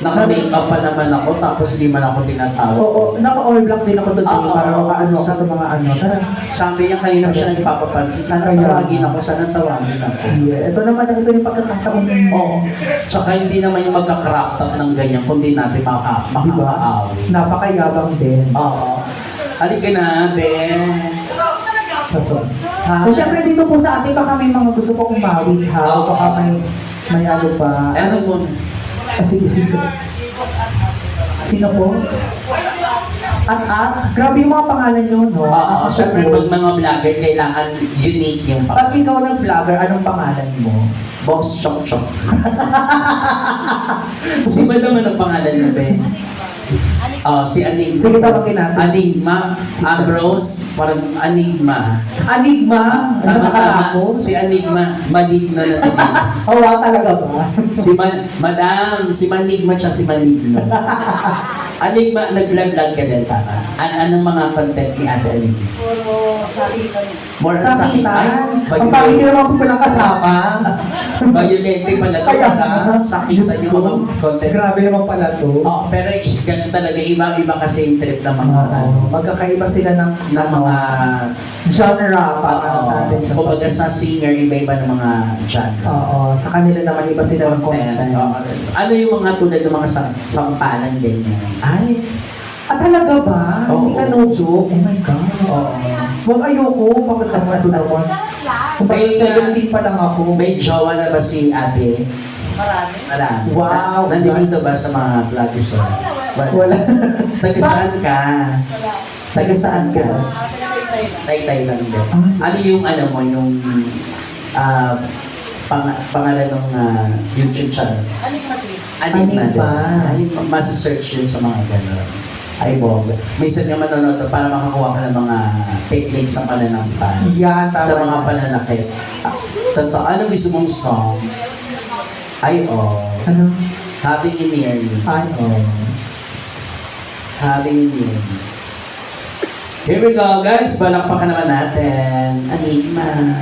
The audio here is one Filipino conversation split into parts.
Naka-make up pa naman ako, tapos di man ako tinatawag. Oo, naka-all black din ako today Oo. para makaano ako sa mga ano. Tara. Sabi niya kanina siya nagpapapansin, sana Kaya- tawagin ako, sana tawagin ako. Yeah. Ito naman, ito yung pagkakataon mo. Oo. Tsaka hindi naman yung magka-crop top ng ganyan, kundi natin makakaawi. Diba? Napakayabang din. Oo. Halika na, Ben. So, siyempre dito po sa atin, baka may mga gusto po kumawit ha. Oo. Baka may ano pa. Ano mo? Sige. Sino po? Grabe yung mga pangalan nyo, no? Oo, syempre pag mga vlogger, kailangan unique yung Pag ikaw ng vlogger, anong pangalan mo? Boss Chok Chok. Si Madam ang pangalan niya, Ben? Si Anigma. Sige, tawagin natin. Anigma. Ambrose. Parang Anigma. Anigma? Ano Tama. ako? Si Anigma. Maligno na din. Oh, wow, talaga ba? Madam, si Manigma siya si Maligno. Anigma, nag-vlog ka din, tama? Anong mga content ni Ate Anigma? More on Sakitan. Ang pangit nyo naman po palang kasama. Violente pala ito, Kaya madam. Sakitan yung mga content. Grabe naman pala to. Oh, pero ganun talaga, iba kasi yung trip ng mga Magkakaiba sila ng mga genre para sa atin. kumbaga sa singer, iba-iba ng mga genre. Oo, sa kanila naman iba sila ng content. Oo. Ano yung mga tulad ng mga sampalan ganyan? Ay, talaga ba? Oo. Hindi ka no joke? Oh my God. Oo. Huwag ayoko, bakit naman ito naman? Kung May, bakit 17 pa lang ako. May jowa na ba si ate? Marami. Wow. Nandito ba sa mga vloggers? Wala. Taga saan ka? Taga saan ka? Taytay lang din. Ano yung mo, yung pangalan ng YouTube channel? Anigma. Anigma. Masa-search yun sa mga gano'n. Ay, Bob. Minsan nga manonood ka para makakuha ka ng mga techniques ng pananampan. Yan, tama. Sa mga pananakit. Totoo, ano gusto mong song? Ay, Ano? Happy New Year. Ay, Happy New Year. Here we go, guys. Balakpakan naman natin. Anigma.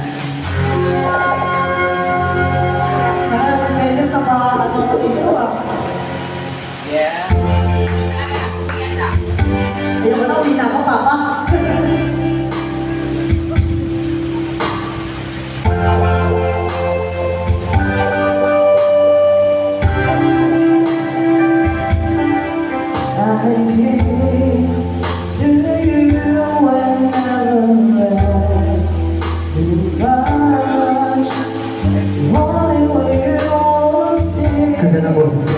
Nakakalinis na pa ako dito Yeah. Ayoko na, uwi na ako, Papa. Ganda ng boses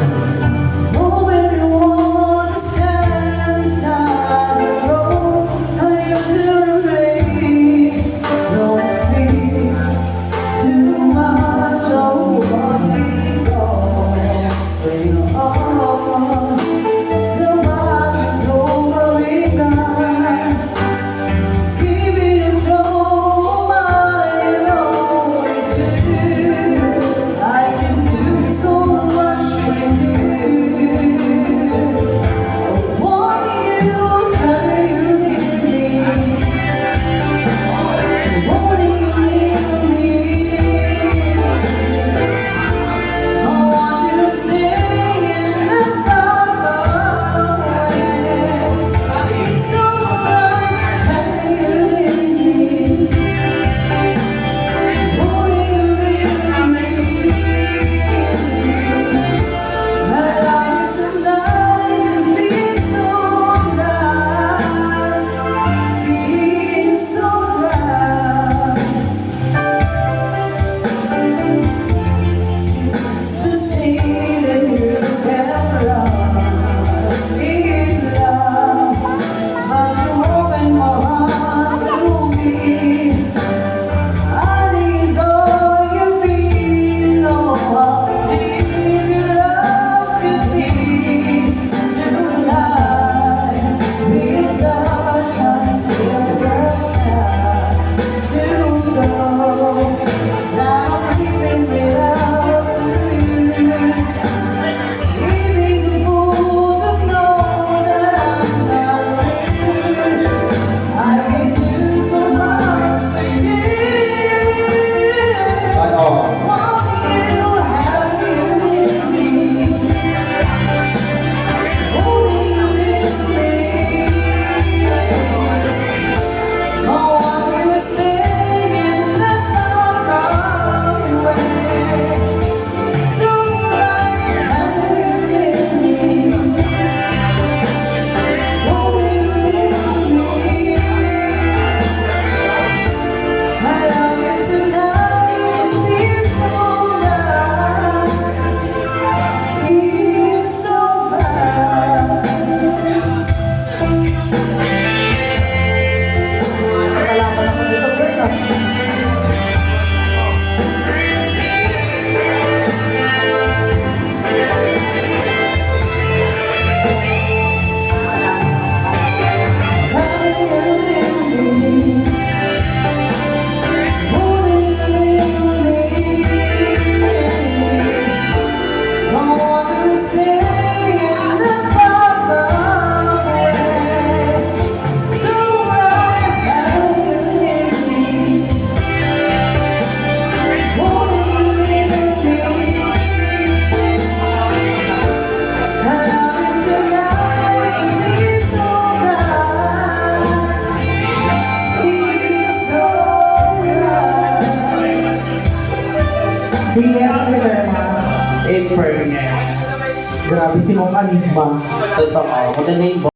Yes, Rivera. In fairness. Grabe si Mong Anigma. Totoo. Maganda yung